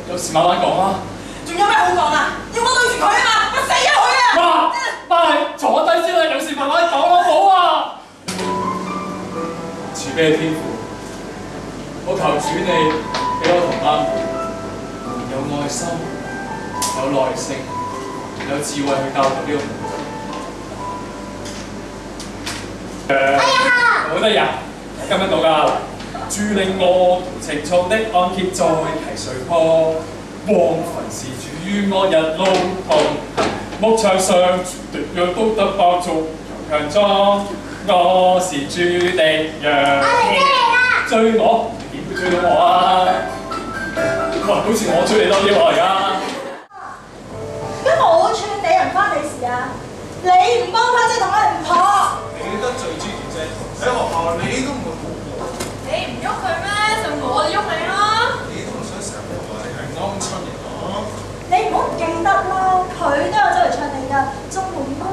有事慢慢講啊。仲有咩好講啊？要我對住佢啊嘛，我死咗佢啊！媽，坐低先啦，有事慢慢講好唔好啊？慈悲嘅天父，我求主你俾我同媽咪有愛心、有耐性、有智慧去教導呢個門徒。好得呀！今日到㗎，注令我同情操的按揭在提水坡，光焚是主於我日路同牧場上，絕對都得百足又強壯。我是主的羊，追我點會追到我啊？哇！好似我追你多啲喎而家。而家我串你人關你事啊！你唔幫佢即係同我哋唔妥。你得罪之餘啫，喺學校你都唔會好過。你唔喐佢咩？就我哋喐你啦。你都唔想成日話你係鵪鶉嚟講。你唔好唔記得啦，佢都有周圍唱你㗎，中門開。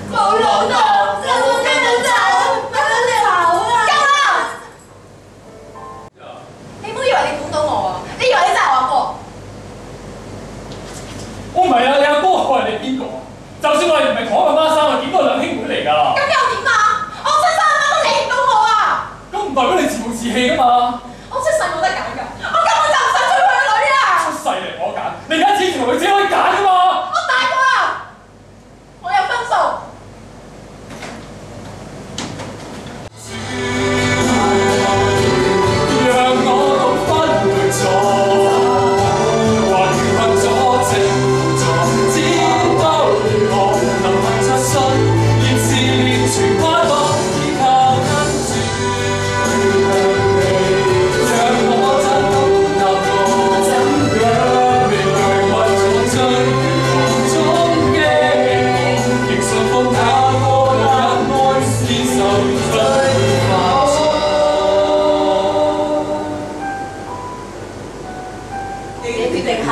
冇老豆，有冇跟到走？跟到走啊！夠啦！你唔好以為你估到我啊！你以為你真係我阿哥？我唔係啊，你阿哥係你邊個？就算我哋唔係同一個孖生，我點都係兩兄妹嚟㗎。咁又點啊？我出世阿媽都理唔到我啊！咁唔代表你自暴自棄㗎嘛？我出世冇得揀㗎，我根本就唔想追佢嘅女啊！出世嚟我揀，你而家只同佢只可以揀㗎嘛？我大個啦，我有分數。讓我獨分對錯，還如憑左正助，只都如何能憑擦身，現是連全快樂依靠跟住讓我真都答我，怎樣面對困阻追途中嘅希望，仍信奉那個忍愛堅守最化錯。你嘅決定係。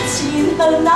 前行那